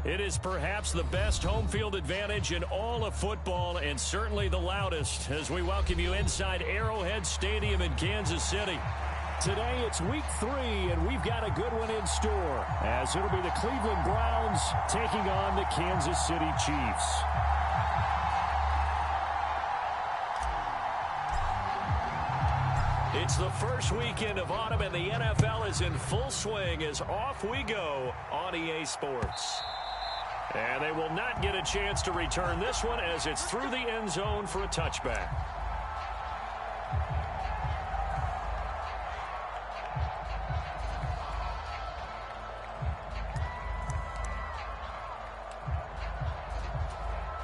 It is perhaps the best home field advantage in all of football and certainly the loudest as we welcome you inside Arrowhead Stadium in Kansas City. Today it's week 3 and we've got a good one in store as it'll be the Cleveland Browns taking on the Kansas City Chiefs. It's the first weekend of autumn and the NFL is in full swing as off we go on EA Sports. And they will not get a chance to return this one as it's through the end zone for a touchback.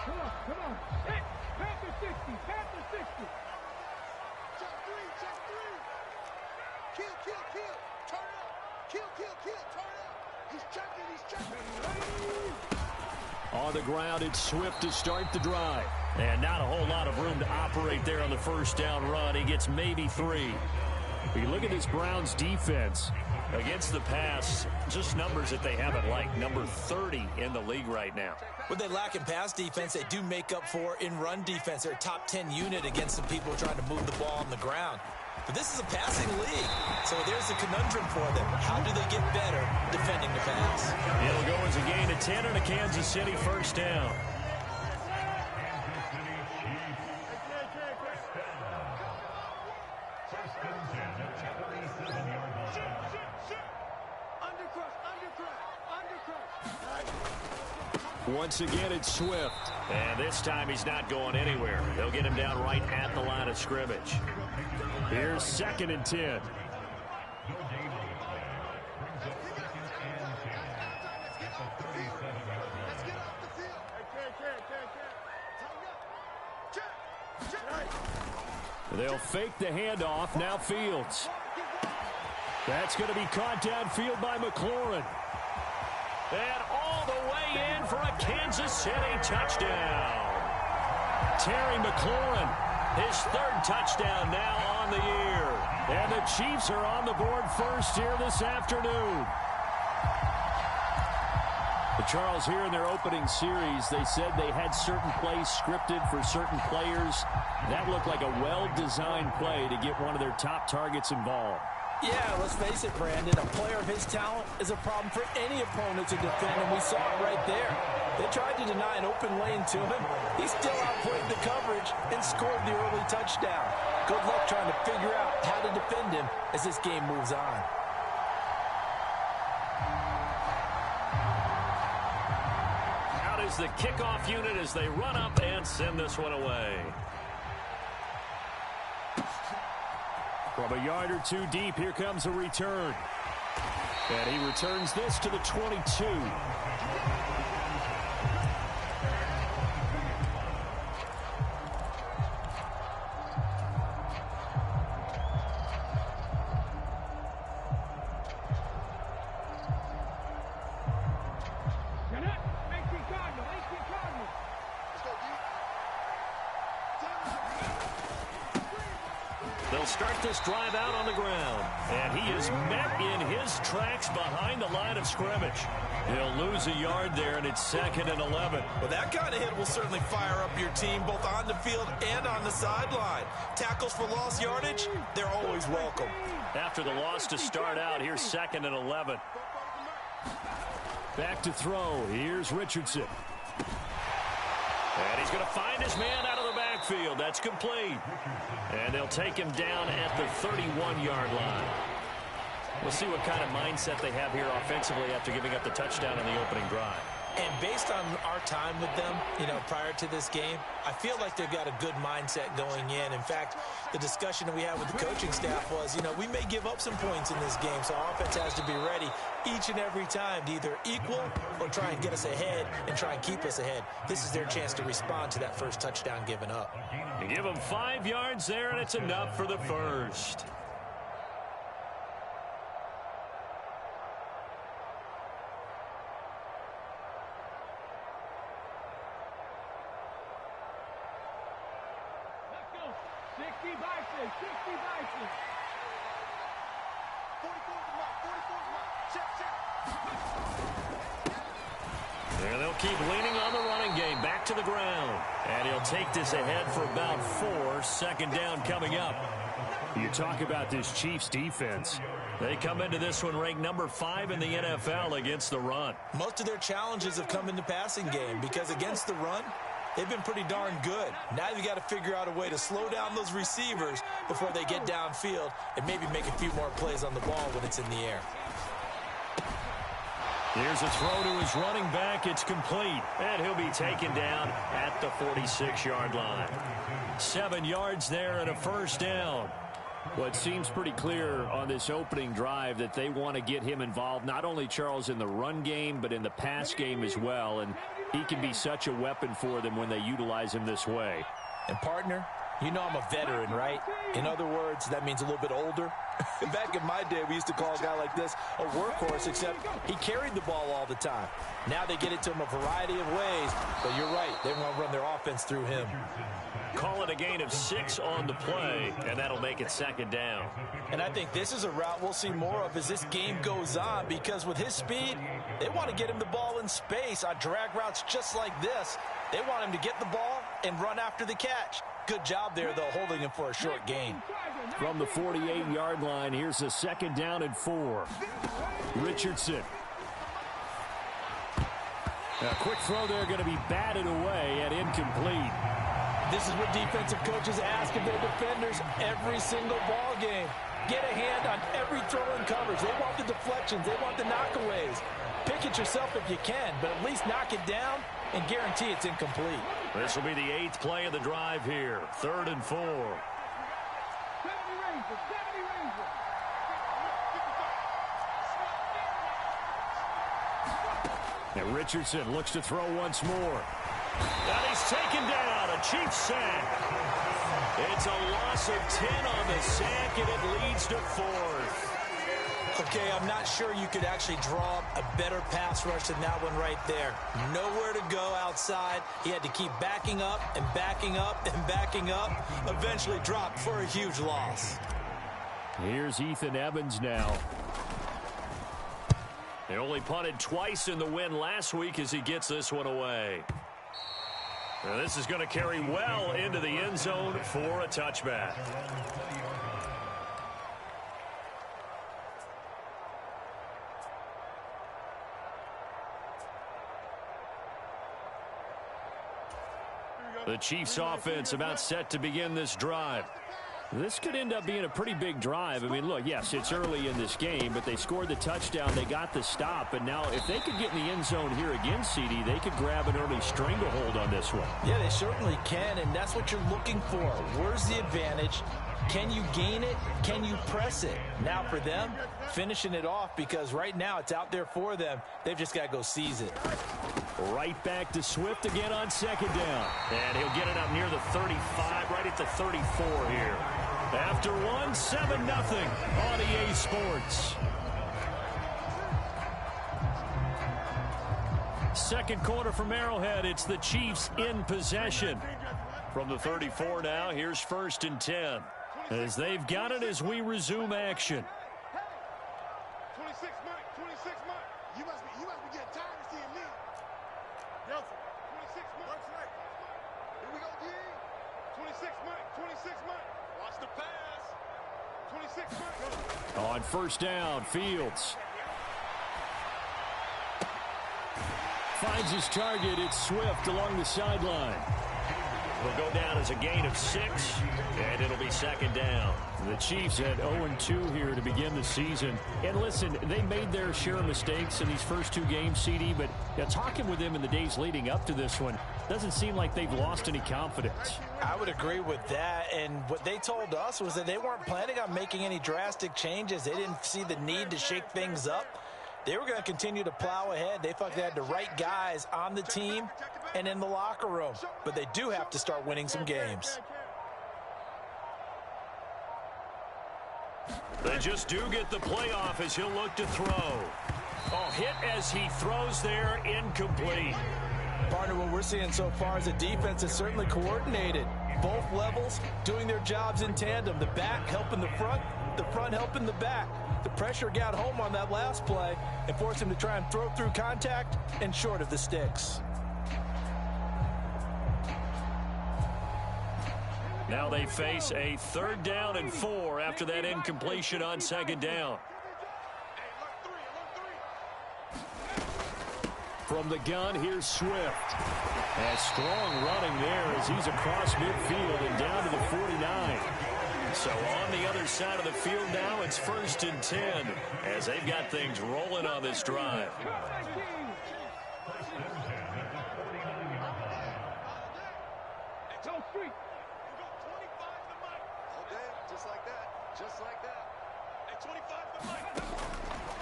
Come on. Hey, Panther 60, Panther 60. Check three. Kill. Turn up. Kill. Turn up. He's checking. On the ground, it's Swift to start the drive. And not a whole lot of room to operate there on the first down run. He gets maybe 3. You look at this Browns defense. Against the pass, just numbers that they haven't liked. Number 30 in the league right now. What they lack in pass defense, they do make up for in run defense. They're a top 10 unit against the people trying to move the ball on the ground. But this is a passing league, so there's a conundrum for them. How do they get better defending the pass? It'll go as a gain of 10 and a Kansas City first down. Once again, it's Swift. And this time he's not going anywhere. They'll get him down right at the line of scrimmage. Here's 2nd and 10. They'll fake the handoff. Now Fields. That's going to be caught downfield by McLaurin. And all the way in for a Kansas City touchdown. Terry McLaurin, his 3rd touchdown now on the year. And the Chiefs are on the board first here this afternoon. But Charles, here in their opening series, they said they had certain plays scripted for certain players. That looked like a well-designed play to get one of their top targets involved. Yeah, let's face it, Brandon. A player of his talent is a problem for any opponent to defend, and we saw it right there. They tried to deny an open lane to him. He still outplayed the coverage and scored the early touchdown. Good luck trying to figure out how to defend him as this game moves on. Out is the kickoff unit as they run up and send this one away. From a yard or 2 deep, here comes a return. And he returns this to the 22. They'll start this drive out on the ground. And he is met in his tracks behind the line of scrimmage. He'll lose a yard there, and it's 2nd and 11. Well, that kind of hit will certainly fire up your team, both on the field and on the sideline. Tackles for lost yardage, they're always welcome. After the loss to start out, here's 2nd and 11. Back to throw. Here's Richardson. And he's going to find his man out of the backfield. That's complete. And they'll take him down at the 31-yard line. We'll see what kind of mindset they have here offensively after giving up the touchdown on the opening drive. And based on our time with them, prior to this game, I feel like they've got a good mindset going in. In fact, the discussion that we had with the coaching staff was, we may give up some points in this game, so our offense has to be ready each and every time to either equal or try and get us ahead and try and keep us ahead. This is their chance to respond to that first touchdown given up. You give them 5 yards there, and it's enough for the first. keep leaning on the running game. Back to the ground. And he'll take this ahead for about 4. Second down coming up. You talk about this Chiefs defense. They come into this one ranked number 5 in the NFL against the run. Most of their challenges have come in the passing game because against the run, they've been pretty darn good. Now you've got to figure out a way to slow down those receivers before they get downfield and maybe make a few more plays on the ball when it's in the air. Here's a throw to his running back. It's complete. And he'll be taken down at the 46-yard line. 7 yards there and a first down. Well, it seems pretty clear on this opening drive that they want to get him involved, not only, Charles, in the run game, but in the pass game as well. And he can be such a weapon for them when they utilize him this way. And, partner, you know I'm a veteran, right? In other words, that means a little bit older. Back in my day, we used to call a guy like this a workhorse, except he carried the ball all the time. Now they get it to him a variety of ways. But you're right, they want to run their offense through him. Call it a gain of 6 on the play, and that'll make it second down. And I think this is a route we'll see more of as this game goes on, because with his speed, they want to get him the ball in space on drag routes just like this. They want him to get the ball and run after the catch. Good job there, though, holding him for a short gain. From the 48-yard line, here's a second down and 4. Richardson. A quick throw there, going to be batted away and incomplete. This is what defensive coaches ask of their defenders every single ball game. Get a hand on every throw in coverage. They want the deflections. They want the knockaways. Pick it yourself if you can, but at least knock it down and guarantee it's incomplete. This will be the 8th play of the drive here. 3rd and 4. And Richardson looks to throw once more. And he's taken down. A Chiefs sack. It's a loss of 10 on the sack, and it leads to 4th. Okay, I'm not sure you could actually draw a better pass rush than that one right there. Nowhere to go outside. He had to keep backing up and backing up and backing up. Eventually dropped for a huge loss. Here's Ethan Evans now. They only punted twice in the win last week as he gets this one away. Now this is going to carry well into the end zone for a touchback. The Chiefs offense about set to begin this drive. This could end up being a pretty big drive. I mean, look, yes, it's early in this game, but they scored the touchdown. They got the stop. And now if they could get in the end zone here again, CD, they could grab an early stranglehold on this one. Yeah, they certainly can, and that's what you're looking for. Where's the advantage? Can you gain it? Can you press it? Now for them, finishing it off, because right now it's out there for them. They've just got to go seize it. Right back to Swift again on second down. And he'll get it up near the 35, right at the 34 here. After 1, 7-0 on EA Sports. Second quarter from Arrowhead. It's the Chiefs in possession. From the 34 now, here's 1st and 10. As they've got it as we resume action. 26 Mike, 26 Mike. You must be getting tired of seeing me. Yes, 26 Mike. Here we go, D. 26 Mike, 26 Mike. Watch the pass. 26 Mike. On first down, Fields. Finds his target. It's Swift along the sideline. It'll go down as a gain of 6, and it'll be second down. The Chiefs had 0-2 here to begin the season. And listen, they made their share of mistakes in these first 2 games, CD, but talking with them in the days leading up to this one, doesn't seem like they've lost any confidence. I would agree with that, and what they told us was that they weren't planning on making any drastic changes. They didn't see the need to shake things up. They were going to continue to plow ahead. They thought they had the right guys on the team and in the locker room. But they do have to start winning some games. They just do get the playoff as he'll look to throw. Oh, hit as he throws there, incomplete. Partner, what we're seeing so far is a defense that's certainly coordinated. Both levels doing their jobs in tandem. The back helping the front helping the back. The pressure got home on that last play and forced him to try and throw through contact and short of the sticks. Now they face a 3rd down and 4 after that incompletion on 2nd down. From the gun, here's Swift. A strong running there as he's across midfield and down to the 49. So on the other side of the field now, it's 1st and 10 as they've got things rolling on this drive.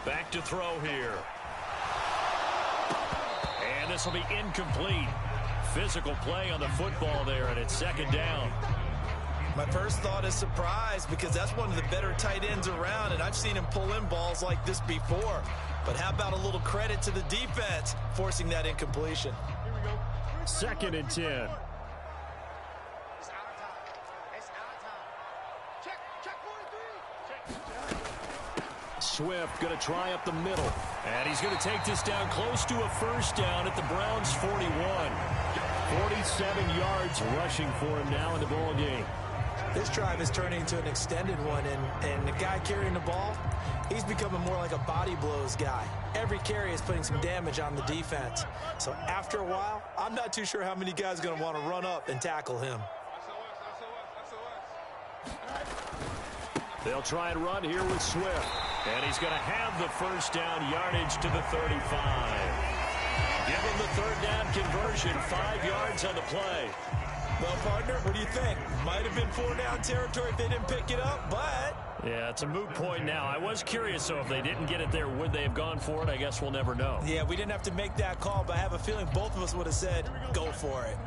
Back to throw here. And this will be incomplete. Physical play on the football there, and it's 2nd down. My first thought is surprise because that's one of the better tight ends around, and I've seen him pull in balls like this before. But how about a little credit to the defense forcing that incompletion? 2nd and 10. Swift going to try up the middle. And he's going to take this down close to a 1st down at the Browns' 41. 47 yards rushing for him now in the ball game. This drive is turning into an extended one, and the guy carrying the ball, he's becoming more like a body blows guy. Every carry is putting some damage on the defense. So after a while, I'm not too sure how many guys are going to want to run up and tackle him. They'll try and run here with Swift. And he's going to have the 1st down yardage to the 35. Give him the 3rd down conversion, 5 yards on the play. Well, partner, what do you think? Might have been 4-down territory if they didn't pick it up, but... Yeah, it's a moot point now. I was curious, so if they didn't get it there, would they have gone for it? I guess we'll never know. Yeah, we didn't have to make that call, but I have a feeling both of us would have said, go for it.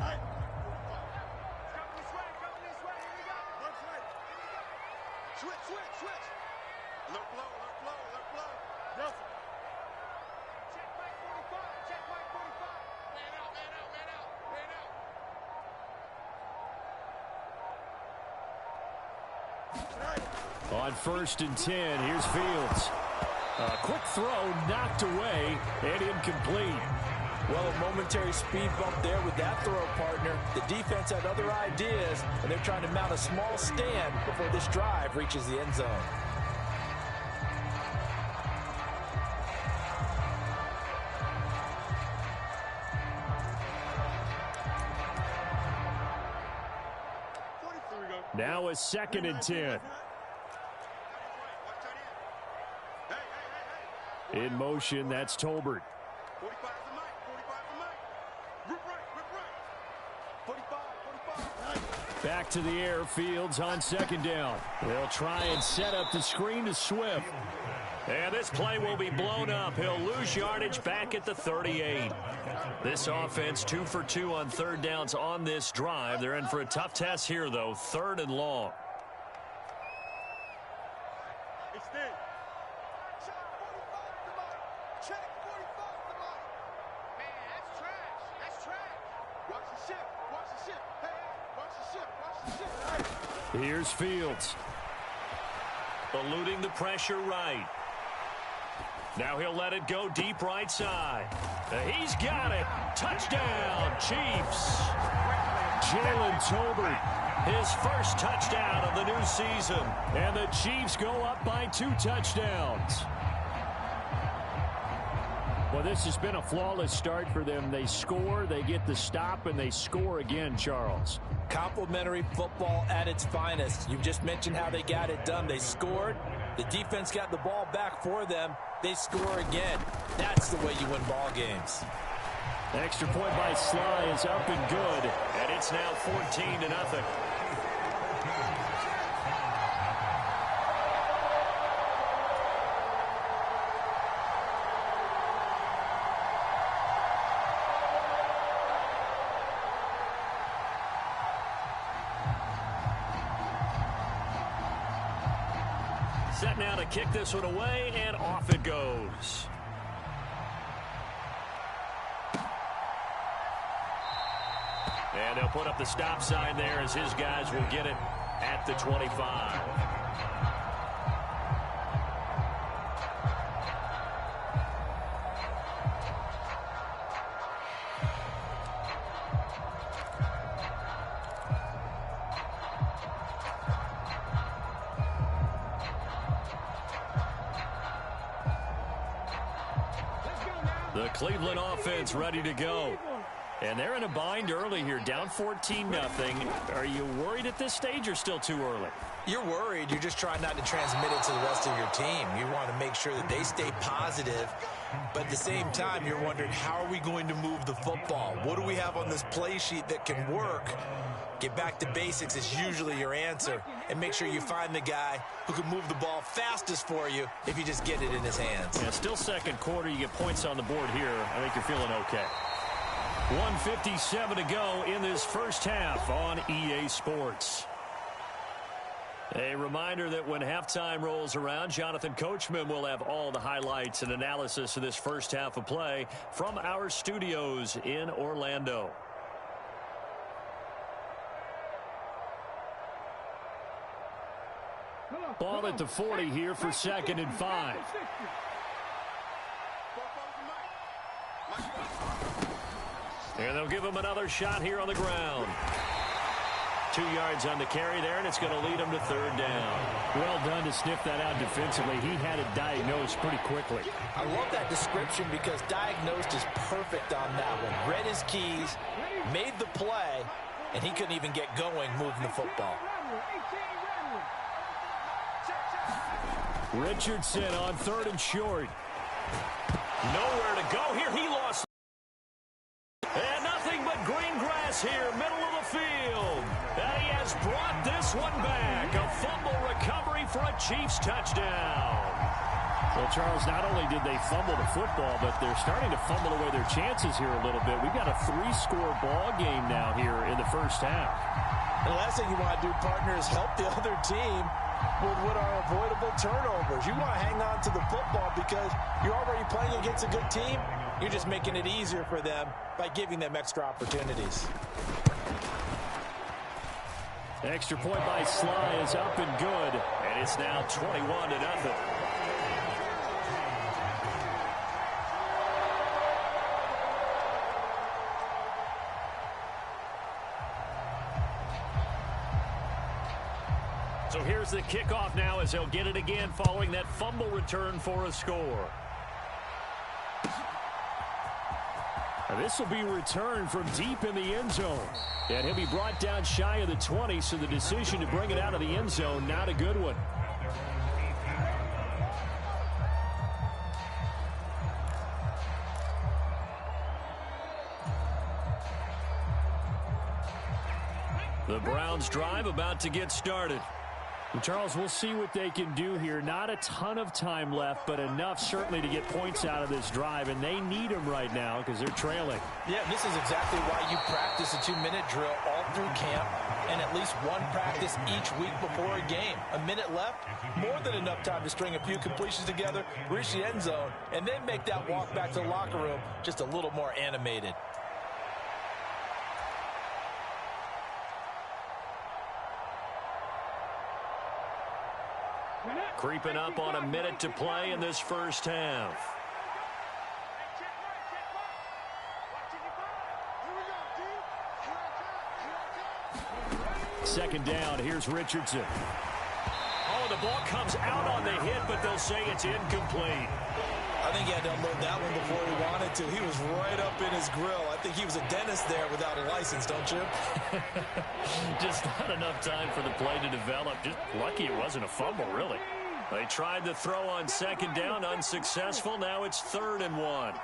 On 1st and 10, here's Fields. A quick throw knocked away and incomplete. Well, a momentary speed bump there with that throw, partner. The defense had other ideas, and they're trying to mount a small stand before this drive reaches the end zone. Now a 2nd and 10. In motion, that's Tolbert. Back to the air, Fields on 2nd down. They'll try and set up the screen to Swift. And this play will be blown up. He'll lose yardage back at the 38. This offense 2 for 2 on 3rd downs on this drive. They're in for a tough test here, though. 3rd and long. Here's Fields. Eluding the pressure right. Now he'll let it go deep right side. He's got it. Touchdown, Chiefs. Jalen Tolbert, his first touchdown of the new season. And the Chiefs go up by 2 touchdowns. Well, this has been a flawless start for them. They score, they get the stop, and they score again, Charles. Complimentary football at its finest. You just mentioned how they got it done. They scored. The defense got the ball back for them. They score again. That's the way you win ball games. Extra point by Sly is up and good, and it's now 14-0. Set now to kick this one away, and off it goes. And they'll put up the stop sign there as his guys will get it at the 25. The Cleveland offense ready to go. And they're in a bind early here, down 14-0. Are you worried at this stage or still too early? You're worried. You're just trying not to transmit it to the rest of your team. You want to make sure that they stay positive. But at the same time, you're wondering, how are we going to move the football? What do we have on this play sheet that can work? Get back to basics is usually your answer. And make sure you find the guy who can move the ball fastest for you if you just get it in his hands. Yeah, still second quarter. You get points on the board here. I think you're feeling okay. 1:57 to go in this first half on EA Sports. A reminder that when halftime rolls around, Jonathan Coachman will have all the highlights and analysis of this first half of play from our studios in Orlando. Ball at the 40 here for 2nd and 5. And they'll give him another shot here on the ground. 2 yards on the carry there, and it's going to lead him to 3rd down. Well done to sniff that out defensively. He had it diagnosed pretty quickly. I love that description because diagnosed is perfect on that one. Read his keys, made the play, and he couldn't even get going moving the football. Richardson on 3rd and short. Nowhere to go here. He lost. And nothing but green grass here, middle of the field. And he has brought this one back. A fumble recovery for a Chiefs touchdown. Well, Charles, not only did they fumble the football, but they're starting to fumble away their chances here a little bit. We've got a 3-score ball game now here in the first half. The last thing you want to do, partner, is help the other team with what are avoidable turnovers. You want to hang on to the football because you're already playing against a good team. You're just making it easier for them by giving them extra opportunities. Extra point by Sly is up and good. And it's now 21-0. So here's the kickoff now as they'll get it again following that fumble return for a score. This will be returned from deep in the end zone. And he'll be brought down shy of the 20, so the decision to bring it out of the end zone, not a good one. The Browns drive about to get started. And Charles, we'll see what they can do here. Not a ton of time left, but enough certainly to get points out of this drive, and they need them right now because they're trailing. Yeah, this is exactly why you practice a 2-minute drill all through camp and at least one practice each week before a game. A minute left, more than enough time to string a few completions together, reach the end zone, and then make that walk back to the locker room just a little more animated. Creeping up on a minute to play in this first half. Second down, here's Richardson. Oh, the ball comes out on the hit, but they'll say it's incomplete. I think he had to unload that one before he wanted to. He was right up in his grill. I think he was a dentist there without a license, don't you? Just not enough time for the play to develop. Just lucky it wasn't a fumble, really. They tried to throw on second down, unsuccessful. Now it's 3rd and 1.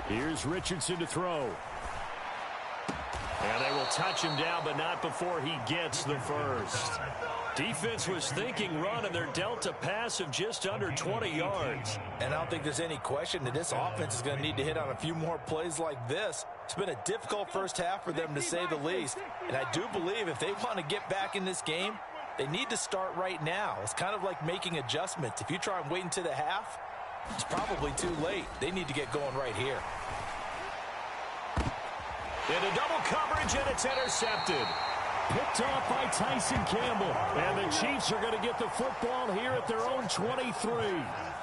Here's Richardson to throw. And they will touch him down, but not before he gets the first. Defense was thinking run, and they're dealt a pass of just under 20 yards. And I don't think there's any question that this offense is going to need to hit on a few more plays like this. It's been a difficult first half for them, to say the least. And I do believe if they want to get back in this game, they need to start right now. It's kind of like making adjustments. If you try and wait until the half, it's probably too late. They need to get going right here. Into double coverage, and it's intercepted. Picked off by Tyson Campbell. And the Chiefs are going to get the football here at their own 23.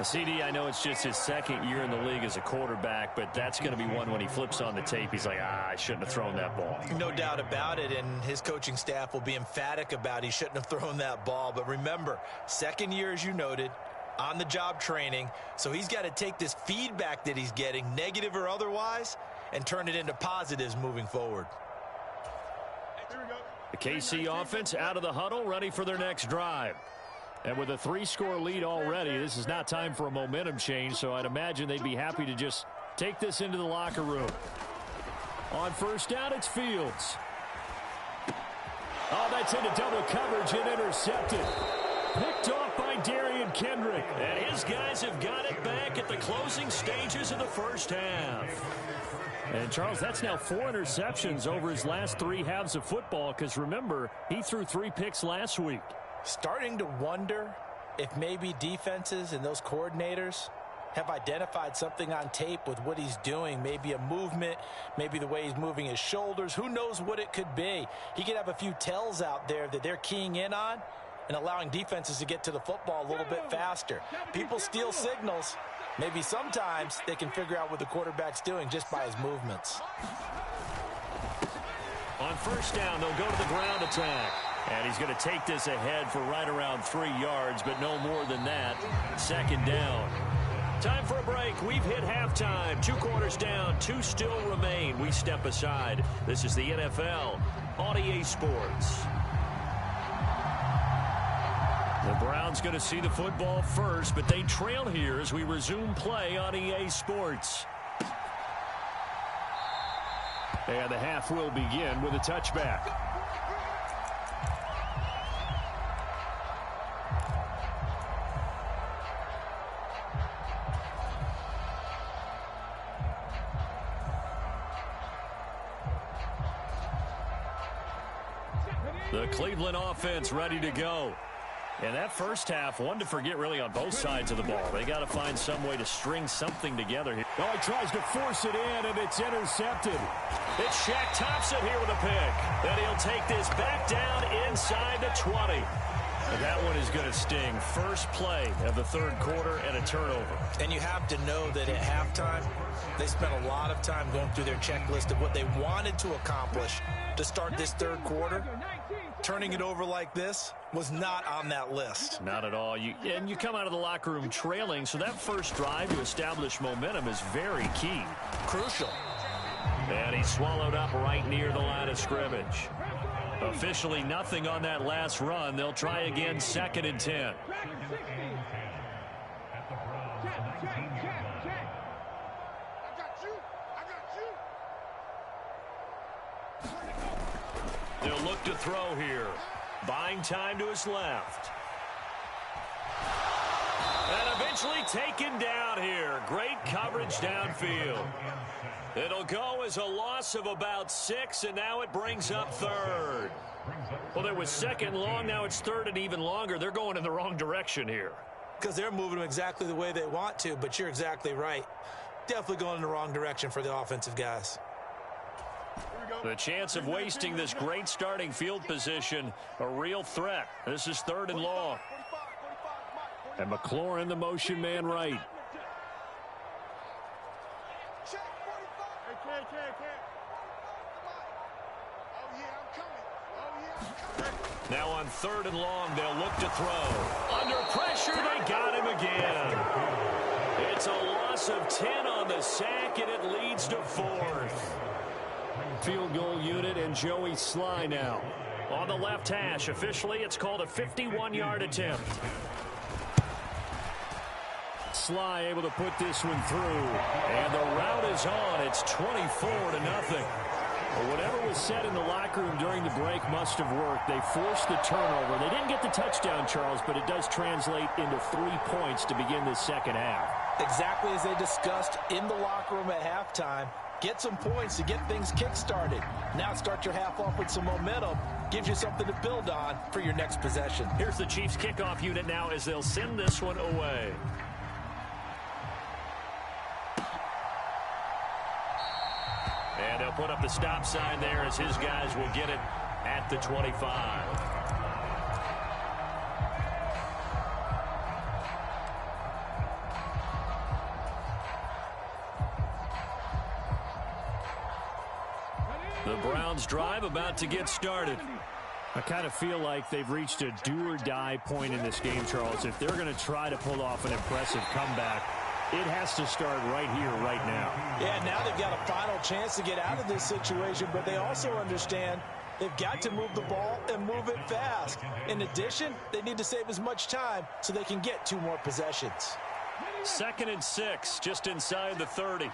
CD, I know it's just his second year in the league as a quarterback, but that's going to be one when he flips on the tape. He's like, I shouldn't have thrown that ball. No doubt about it, and his coaching staff will be emphatic about he shouldn't have thrown that ball. But remember, second year, as you noted, on-the-job training, so he's got to take this feedback that he's getting, negative or otherwise, and turn it into positives moving forward. The KC offense out of the huddle, ready for their next drive. And with a 3-score lead already, this is not time for a momentum change, so I'd imagine they'd be happy to just take this into the locker room. On first down, it's Fields. Oh, that's into double coverage and intercepted. Picked off by Darian Kendrick. And his guys have got it back at the closing stages of the first half. And, Charles, that's now 4 interceptions over his last 3 halves of football because, remember, he threw 3 picks last week. Starting to wonder if maybe defenses and those coordinators have identified something on tape with what he's doing. Maybe a movement, maybe the way he's moving his shoulders. Who knows what it could be? He could have a few tells out there that they're keying in on and allowing defenses to get to the football a little bit faster. People steal signals. Maybe sometimes they can figure out what the quarterback's doing just by his movements. On first down, they'll go to the ground attack. And he's going to take this ahead for right around 3 yards, but no more than that. Second down. Time for a break. We've hit halftime. 2 quarters down. 2 still remain. We step aside. This is the NFL on EA Sports. The Browns going to see the football first, but they trail here as we resume play on EA Sports. And the half will begin with a touchback. The Cleveland offense ready to go. And that first half, one to forget really on both sides of the ball. They got to find some way to string something together here. Oh, he tries to force it in, and it's intercepted. It's Shaq Thompson here with a pick. Then he'll take this back down inside the 20. And that one is going to sting. First play of the third quarter and a turnover. And you have to know that at halftime, they spent a lot of time going through their checklist of what they wanted to accomplish to start this third quarter. Turning it over like this was not on that list. Not at all. You come out of the locker room trailing, so that first drive to establish momentum is very key. Crucial. And he swallowed up right near the line of scrimmage. Officially nothing on that last run. They'll try again, 2nd and 10. They'll look to throw here. Buying time to his left. And eventually taken down here. Great coverage downfield. It'll go as a loss of about 6, and now it brings up 3rd. Well, there was 2nd long, now it's 3rd and even longer. They're going in the wrong direction here. Because they're moving them exactly the way they want to, but you're exactly right. Definitely going in the wrong direction for the offensive guys. The chance of wasting this great starting field position, a real threat. This is 3rd and long. And McLaurin, the motion man right. Now on 3rd and long, they'll look to throw. Under pressure, they got him again. It's a loss of 10 on the sack, and it leads to 4th. Field goal unit and Joey Sly now. On the left hash, officially it's called a 51-yard attempt. Sly able to put this one through. And the route is on. It's 24-0. Well, whatever was said in the locker room during the break must have worked. They forced the turnover. They didn't get the touchdown, Charles, but it does translate into 3 points to begin the second half. Exactly as they discussed in the locker room at halftime. Get some points to get things kick-started. Now start your half off with some momentum. Gives you something to build on for your next possession. Here's the Chiefs kickoff unit now as they'll send this one away. And they'll put up the stop sign there as his guys will get it at the 25. The Browns drive about to get started. I kind of feel like they've reached a do-or-die point in this game, Charles. If they're going to try to pull off an impressive comeback, it has to start right here, right now. Yeah, now they've got a final chance to get out of this situation, but they also understand they've got to move the ball and move it fast. In addition, they need to save as much time so they can get 2 more possessions. 2nd and 6, just inside the 30.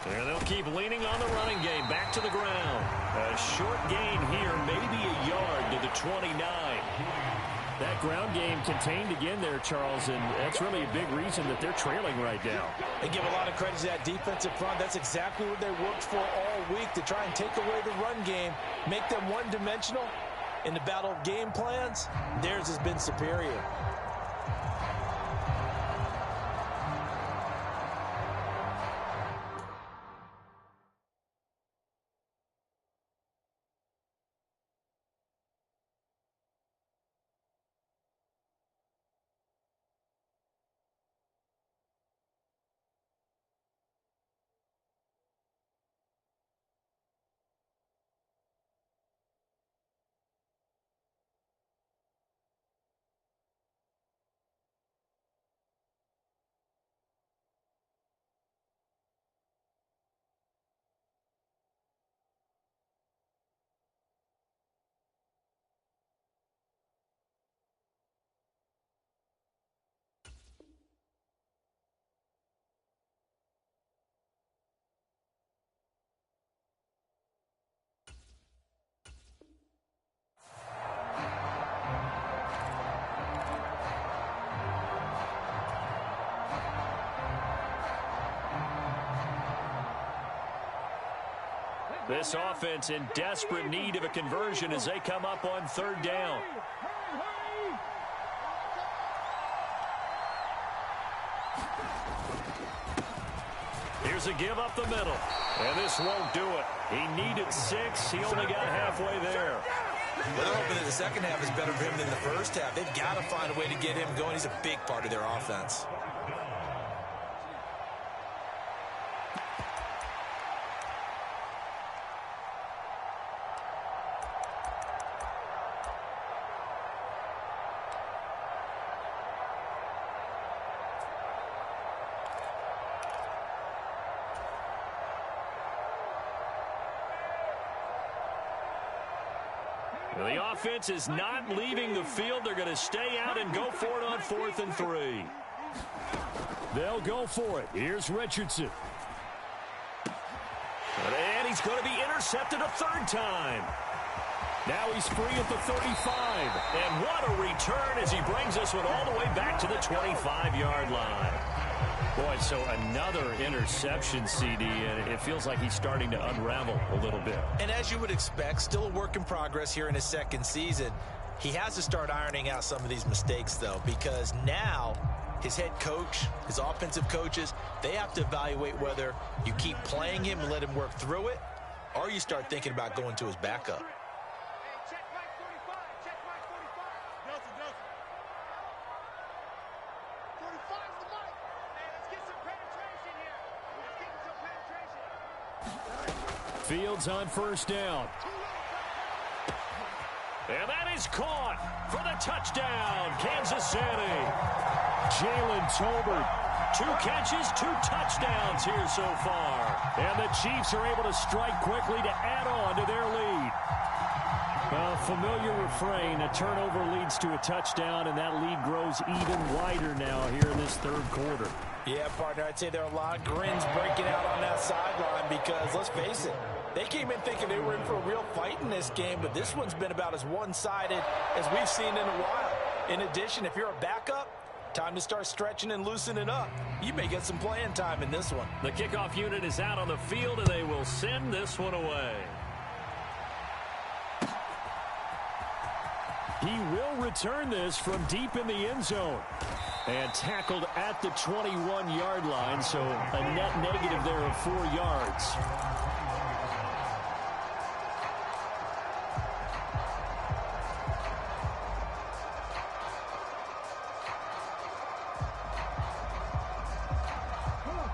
And they'll keep leaning on the running game. Back to the ground. A short gain here, maybe a yard to the 29. That ground game contained again there, Charles, and that's really a big reason that they're trailing right now. They give a lot of credit to that defensive front. That's exactly what they worked for all week, to try and take away the run game, make them one-dimensional. In the battle of game plans, theirs has been superior. This offense in desperate need of a conversion as they come up on 3rd down. Here's a give up the middle. And this won't do it. He needed 6. He only got halfway there. Well, they're hoping that the second half is better for him than the first half. They've got to find a way to get him going. He's a big part of their offense. The offense is not leaving the field. They're going to stay out and go for it on 4th and 3. They'll go for it. Here's Richardson. And he's going to be intercepted a 3rd time. Now he's free at the 35. And what a return as he brings this one all the way back to the 25-yard line. Boy, so another interception, CD, and it feels like he's starting to unravel a little bit. And as you would expect, still a work in progress here in his 2nd season. He has to start ironing out some of these mistakes, though, because now his head coach, his offensive coaches, they have to evaluate whether you keep playing him and let him work through it, or you start thinking about going to his backup. Fields on 1st down. And that is caught for the touchdown, Kansas City. Jalen Tolbert. 2 catches, 2 touchdowns here so far. And the Chiefs are able to strike quickly to add on to their lead. A familiar refrain, a turnover leads to a touchdown, and that lead grows even wider now here in this 3rd quarter. Yeah, partner, I'd say there are a lot of grins breaking out on that sideline because, let's face it, they came in thinking they were in for a real fight in this game, but this one's been about as one-sided as we've seen in a while. In addition, if you're a backup, time to start stretching and loosening up. You may get some playing time in this one. The kickoff unit is out on the field, and they will send this one away. He will return this from deep in the end zone. And tackled at the 21-yard line, so a net negative there of 4 yards.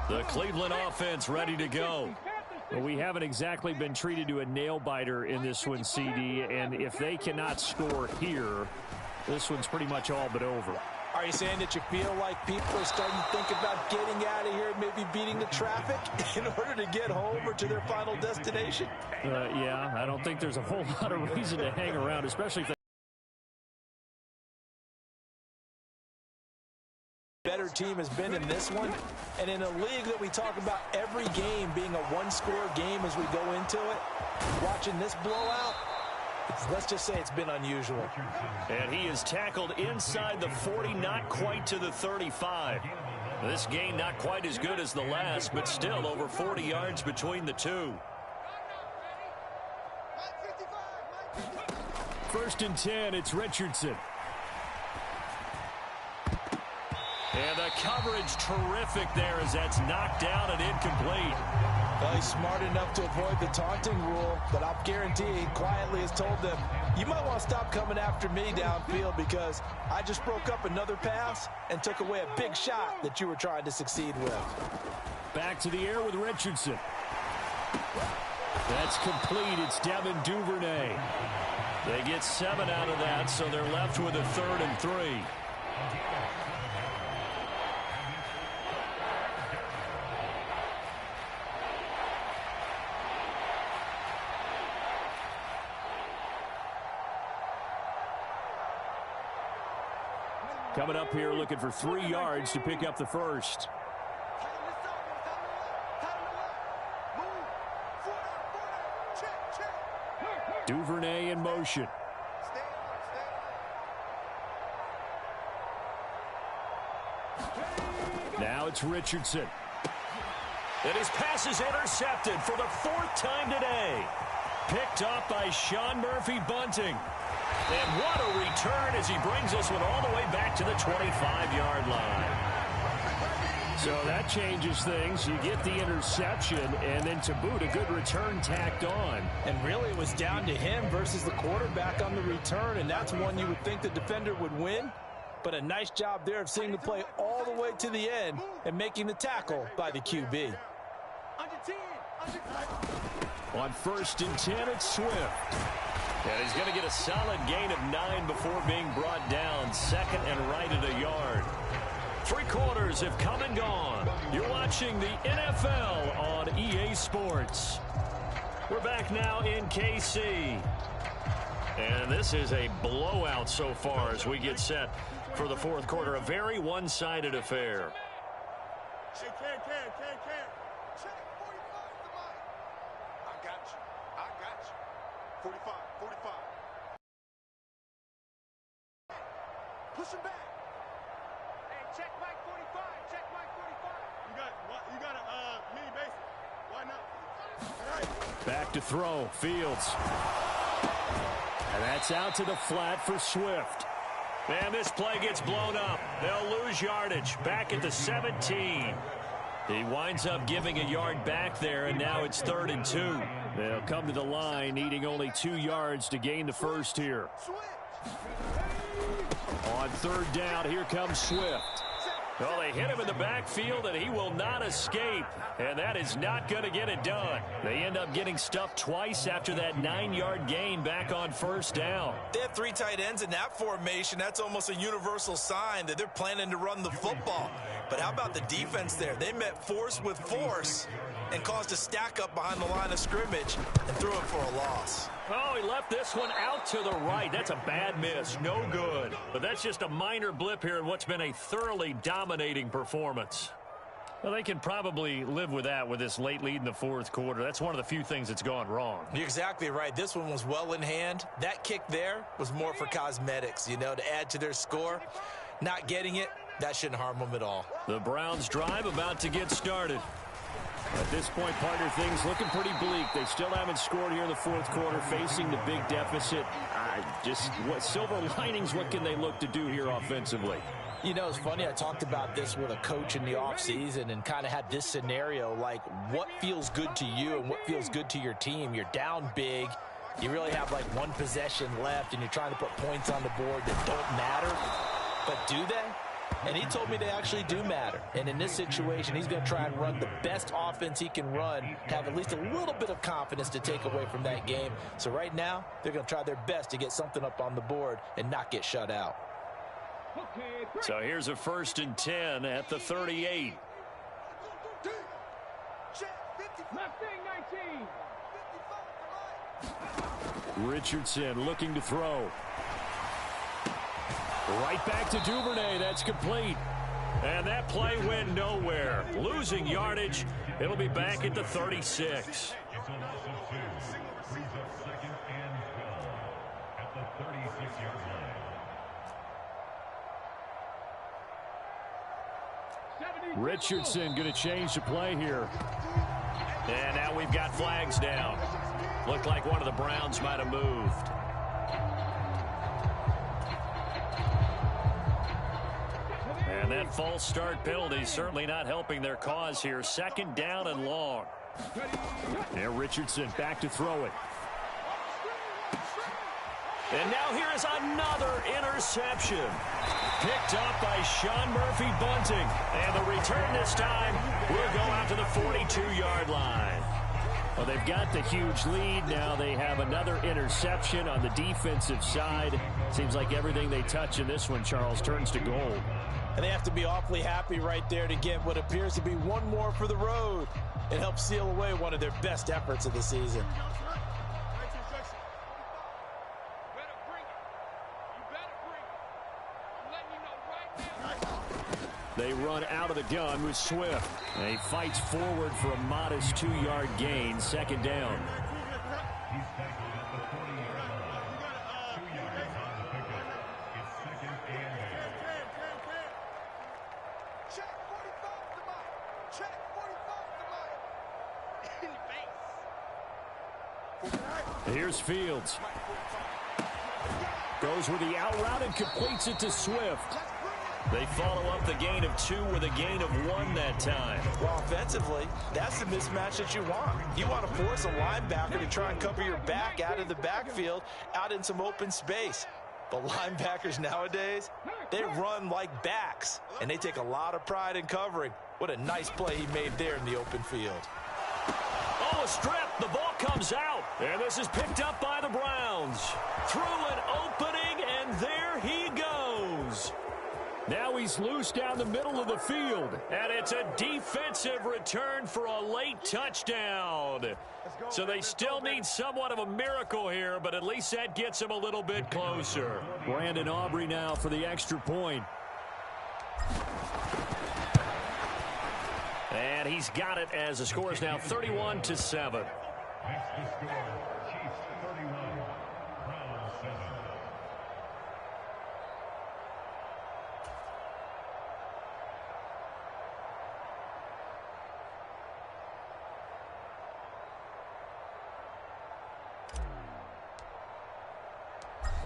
The Cleveland offense ready to go. Well, we haven't exactly been treated to a nail-biter in this one, CD, and if they cannot score here, this one's pretty much all but over. Are you saying that you feel like people are starting to think about getting out of here and maybe beating the traffic in order to get home or to their final destination? Yeah, I don't think there's a whole lot of reason to hang around, especially if they better team has been in this one, and in a league that we talk about every game being a one-score game as we go into it, watching this blowout, let's just say it's been unusual. And he is tackled inside the 40, not quite to the 35. This game not quite as good as the last, but still over 40 yards between the two. 1st and 10, it's Richardson. And the coverage terrific there as that's knocked down and incomplete. Well, he's smart enough to avoid the taunting rule, but I'll guarantee he quietly has told them, you might want to stop coming after me downfield because I just broke up another pass and took away a big shot that you were trying to succeed with. Back to the air with Richardson. That's complete. It's Devin Duvernay. They get 7 out of that, so they're left with a 3rd and 3. Coming up here looking for 3 yards to pick up the first. Duvernay in motion. Now it's Richardson. And his pass is intercepted for the 4th time today. Picked off by Sean Murphy-Bunting. And what a return as he brings this one all the way back to the 25-yard line. So that changes things. You get the interception, and then to boot, a good return tacked on. And really it was down to him versus the quarterback on the return, and that's one you would think the defender would win. But a nice job there of seeing the play all the way to the end and making the tackle by the QB. On 1st and 10, it's Swift. And he's going to get a solid gain of 9 before being brought down. 2nd and right at a yard. 3 quarters have come and gone. You're watching the NFL on EA Sports. We're back now in KC. And this is a blowout so far as we get set for the 4th quarter. A very one-sided affair. Hey, Ken. Check 45 to Mike. I got you. 45. Push him back. Hey, check Mike 45. You got a mini base. Why not? All right. Back to throw. Fields. And that's out to the flat for Swift. And this play gets blown up. They'll lose yardage. Back at the 17. He winds up giving a yard back there, and now it's 3rd and 2. They'll come to the line, needing only 2 yards to gain the first here. On 3rd down, here comes Swift. Well, they hit him in the backfield, and he will not escape. And that is not going to get it done. They end up getting stuffed twice after that 9-yard gain back on 1st down. They have 3 tight ends in that formation. That's almost a universal sign that they're planning to run the football. But how about the defense there? They met force with force and caused a stack up behind the line of scrimmage and threw it for a loss. Oh, he left this one out to the right. That's a bad miss. No good. But that's just a minor blip here in what's been a thoroughly dominating performance. Well, they can probably live with that with this late lead in the 4th quarter. That's one of the few things that's gone wrong. You're exactly right. This one was well in hand. That kick there was more for cosmetics, to add to their score. Not getting it, that shouldn't harm them at all. The Browns drive about to get started. At this point, partner, things looking pretty bleak. They still haven't scored here in the 4th quarter, facing the big deficit. Just what silver linings, what can they look to do here offensively? You know, it's funny, I talked about this with a coach in the offseason and kind of had this scenario, like what feels good to you and what feels good to your team. You're down big. You really have like one possession left, and you're trying to put points on the board that don't matter. But do they? And he told me they actually do matter. And in this situation, he's going to try and run the best offense he can run, have at least a little bit of confidence to take away from that game. So right now, they're going to try their best to get something up on the board and not get shut out. So here's a 1st and 10 at the 38. Richardson looking to throw. Right back to Duvernay. That's complete. And that play went nowhere. Losing yardage. It'll be back at the 36. Richardson going to change the play here. And now we've got flags down. Looked like one of the Browns might have moved. And that false start penalty certainly not helping their cause here. 2nd down and long. And Richardson back to throw it. And now here is another interception. Picked up by Sean Murphy-Bunting. And the return this time will go out to the 42-yard line. Well, they've got the huge lead. Now they have another interception on the defensive side. Seems like everything they touch in this one, Charles, turns to gold. And they have to be awfully happy right there to get what appears to be one more for the road. It helps seal away one of their best efforts of the season. They run out of the gun with Swift. And he fights forward for a modest 2-yard gain. 2nd down. Here's Fields. Goes with the out route and completes it to Swift. They follow up the gain of 2 with a gain of 1 that time. Well, offensively, that's the mismatch that you want. You want to force a linebacker to try and cover your back out of the backfield, out in some open space. But linebackers nowadays, they run like backs, and they take a lot of pride in covering. What a nice play he made there in the open field. Oh, a strip. The ball comes out. And this is picked up by the Browns. Through an opening, and there he goes. Now he's loose down the middle of the field. And it's a defensive return for a late touchdown. So they still need somewhat of a miracle here, but at least that gets them a little bit closer. Brandon Aubrey now for the extra point. And he's got it as the score is now 31-7.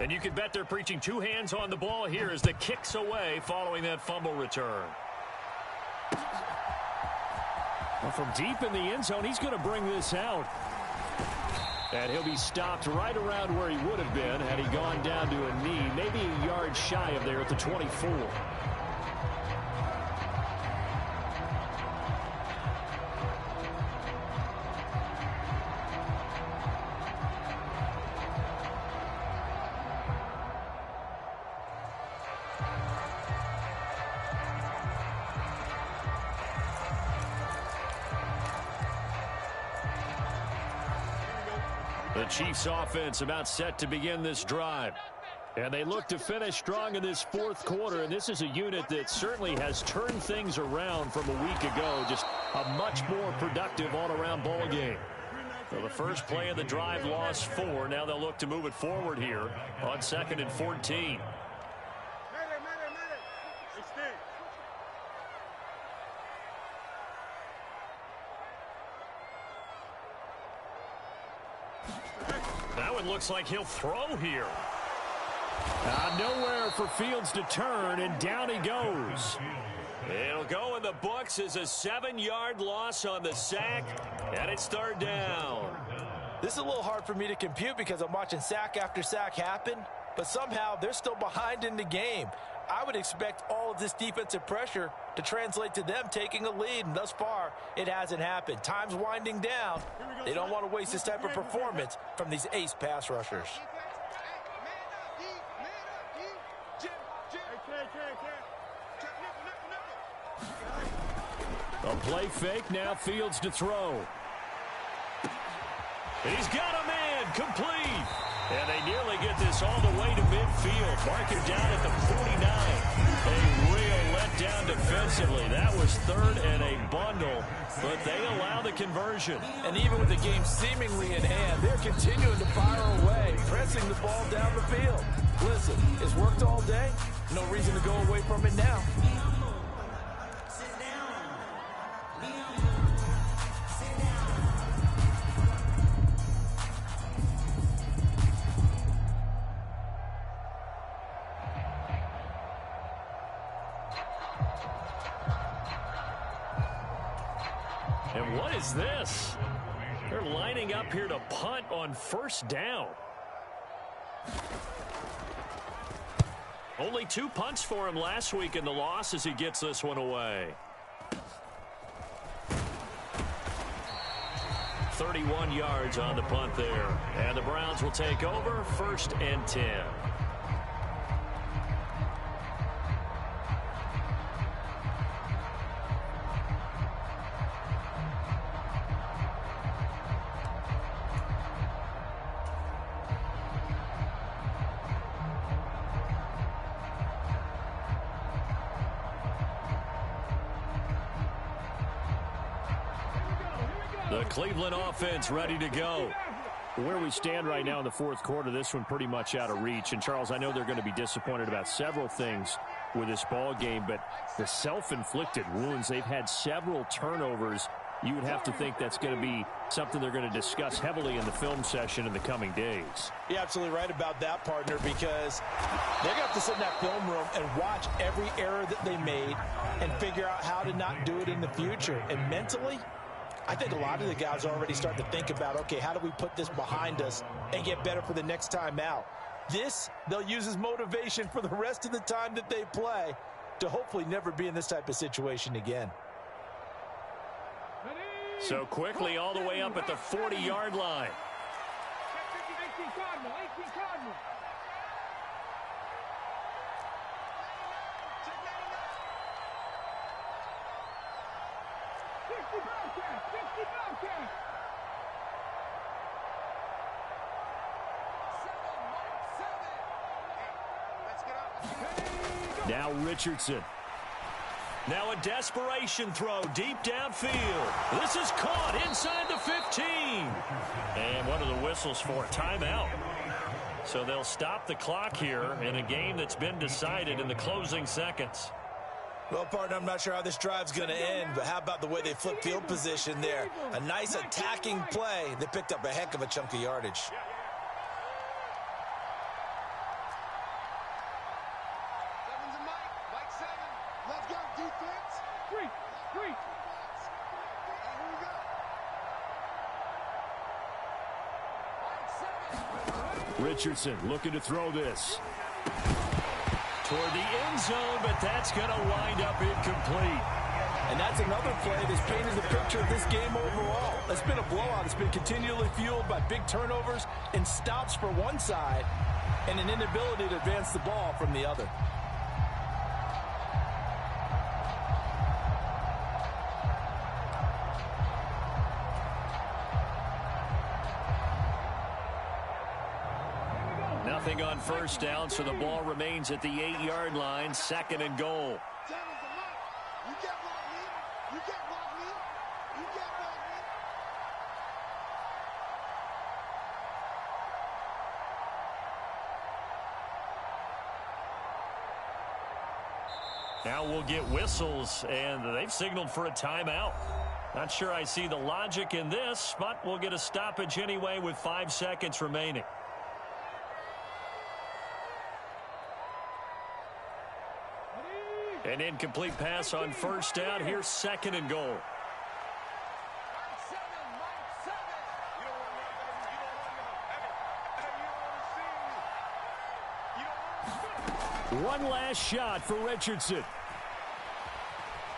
And you can bet they're preaching 2 hands on the ball here as the kick's away following that fumble return. Well, from deep in the end zone, he's going to bring this out. And he'll be stopped right around where he would have been had he gone down to a knee, maybe a yard shy of there at the 24. The Chiefs offense about set to begin this drive. And they look to finish strong in this 4th quarter. And this is a unit that certainly has turned things around from a week ago. Just a much more productive all-around ball game. So the first play of the drive lost 4. Now they'll look to move it forward here on 2nd and 14. That one looks like he'll throw here. Nowhere for Fields to turn, and down he goes. It'll go in the books as a 7-yard loss on the sack, and it's third down. This is a little hard for me to compute because I'm watching sack after sack happen, but somehow they're still behind in the game. I would expect all of this defensive pressure to translate to them taking a lead, and thus far, it hasn't happened. Time's winding down. They don't want to waste this type of performance from these ace pass rushers. A play fake, now Fields to throw. He's got a man, complete. And they nearly get this all the way to midfield. Marking down at the 49. A real letdown defensively. That was third and a bundle, but they allow the conversion. And even with the game seemingly in hand, they're continuing to fire away, pressing the ball down the field. Listen, it's worked all day. No reason to go away from it now. And what is this? They're lining up here to punt on first down. Only 2 punts for him last week in the loss as he gets this one away. 31 yards on the punt there. And the Browns will take over, 1st and 10. The Cleveland offense ready to go. Where we stand right now in the fourth quarter, this one pretty much out of reach. And, Charles, I know they're going to be disappointed about several things with this ball game, but the self-inflicted wounds, they've had several turnovers. You would have to think that's going to be something they're going to discuss heavily in the film session in the coming days. You're absolutely right about that, partner, because they're going to have to sit in that film room and watch every error that they made and figure out how to not do it in the future. And mentally, I think a lot of the guys already start to think about, okay, how do we put this behind us and get better for the next time out? This, they'll use as motivation for the rest of the time that they play to hopefully never be in this type of situation again. So quickly all the way up at the 40-yard line. Now Richardson. Now a desperation throw deep downfield. This is caught inside the 15. And one of the whistles for a timeout. So they'll stop the clock here in a game that's been decided in the closing seconds. Well, partner, I'm not sure how this drive's going to end, but how about the way they flip field position there? A nice attacking play. They picked up a heck of a chunk of yardage. Richardson looking to throw this. Toward the end zone, but that's going to wind up incomplete. And that's another play that's painted the picture of this game overall. It's been a blowout. It's been continually fueled by big turnovers and stops for one side and an inability to advance the ball from the other. Nothing on first down, so the ball remains at the 8-yard line, 2nd and goal. Now we'll get whistles, and they've signaled for a timeout. Not sure I see the logic in this, but we'll get a stoppage anyway with 5 seconds remaining. An incomplete pass on first down. Here's second and goal. One last shot for Richardson.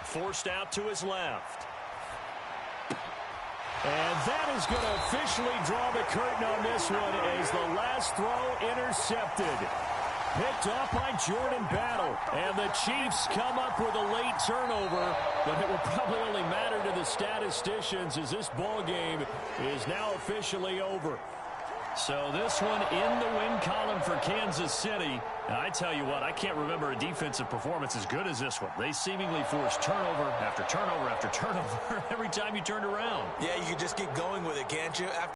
Forced out to his left. And that is going to officially draw the curtain on this one as the last throw intercepted. Picked off by Jordan Battle. And the Chiefs come up with a late turnover, but it will probably only matter to the statisticians as this ball game is now officially over. So this one in the win column for Kansas City. And I tell you what, I can't remember a defensive performance as good as this one. They seemingly forced turnover after turnover after turnover every time you turned around. Yeah, you can just keep going with it, can't you?